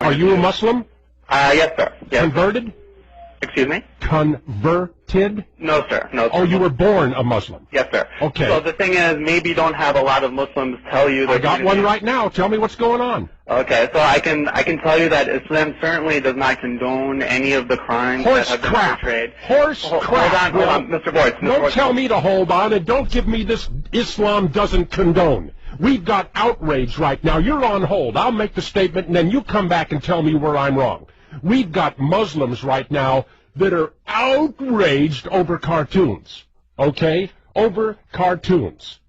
Are you a Muslim? Yes, sir. Yes. Converted? Excuse me? Converted? No, sir. No, sir. Oh, you were born a Muslim? Yes, sir. Okay. So the thing is, maybe you don't have a lot of Muslims tell you that. I got one right now. Tell me what's going on. Okay, so I can tell you that Islam certainly does not condone any of the crimes that have been portrayed. Horse crap. Hold on, Mr. Boyce. Don't tell me to hold on, and don't give me this Islam doesn't condone. We've got outrage right now. You're on hold. I'll make the statement, and then you come back and tell me where I'm wrong. We've got Muslims right now that are outraged over cartoons, okay? Over cartoons.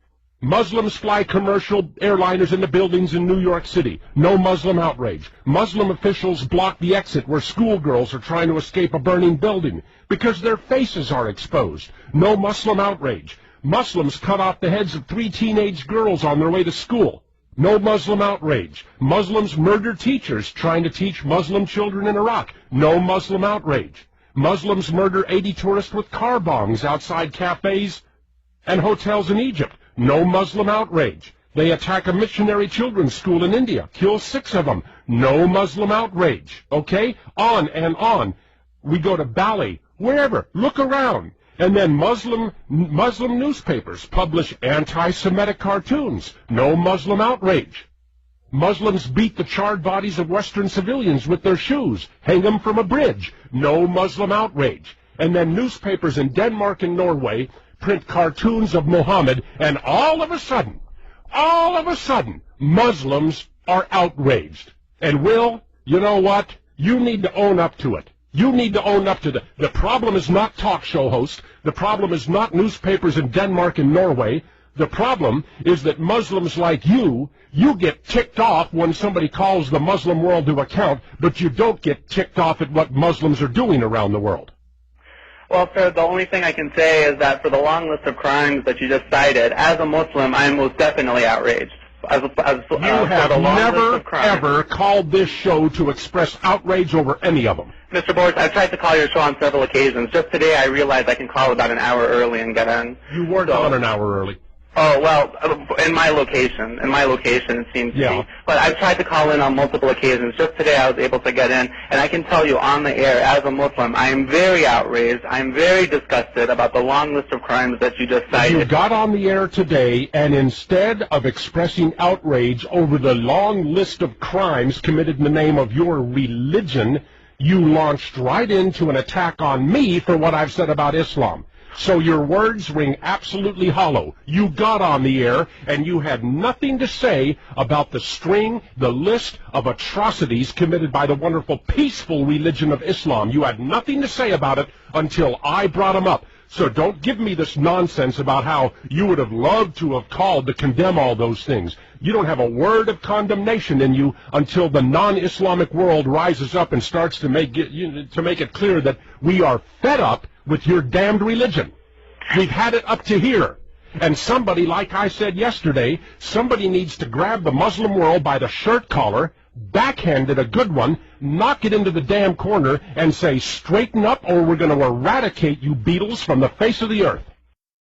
Muslims fly commercial airliners into buildings in New York City. No Muslim outrage. Muslim officials block the exit where schoolgirls are trying to escape a burning building because their faces are exposed. No Muslim outrage. Muslims cut off the heads of 3 teenage girls on their way to school. No Muslim outrage. Muslims murder teachers trying to teach Muslim children in Iraq. No Muslim outrage. Muslims murder 80 tourists with car bombs outside cafes and hotels in Egypt. No Muslim outrage. They attack a missionary children's school in India, kill 6 of them. No Muslim outrage. Okay? On and on. We go to Bali, wherever. Look around. And then Muslim newspapers publish anti-Semitic cartoons. No Muslim outrage. Muslims beat the charred bodies of Western civilians with their shoes, hang them from a bridge. No Muslim outrage. And then newspapers in Denmark and Norway print cartoons of Muhammad, and all of a sudden, Muslims are outraged. And Will, you know what? You need to own up to it. You need to own up to the problem is not talk show hosts. The problem is not newspapers in Denmark and Norway. The problem is that Muslims like you get ticked off when somebody calls the Muslim world to account, but you don't get ticked off at what Muslims are doing around the world. Well, sir, the only thing I can say is that for the long list of crimes that you just cited, as a Muslim, I am most definitely outraged. You have never, ever called this show to express outrage over any of them. Mr. Boyce, I've tried to call your show on several occasions. Just today I realized I can call about an hour early and get in. You weren't on an hour early. Oh, well, in my location it seems to be. But I've tried to call in on multiple occasions. Just today I was able to get in, and I can tell you on the air, as a Muslim, I am very outraged. I am very disgusted about the long list of crimes that you just cited. You got on the air today, and instead of expressing outrage over the long list of crimes committed in the name of your religion, you launched right into an attack on me for what I've said about Islam. So your words ring absolutely hollow. You got on the air, and you had nothing to say about the list of atrocities committed by the wonderful, peaceful religion of Islam. You had nothing to say about it until I brought them up. So don't give me this nonsense about how you would have loved to have called to condemn all those things. You don't have a word of condemnation in you until the non-Islamic world rises up and starts to make it clear that we are fed up with your damned religion. We've had it up to here. And somebody, like I said yesterday, somebody needs to grab the Muslim world by the shirt collar, backhand it a good one, knock it into the damn corner, and say, straighten up or we're going to eradicate you Beatles from the face of the earth.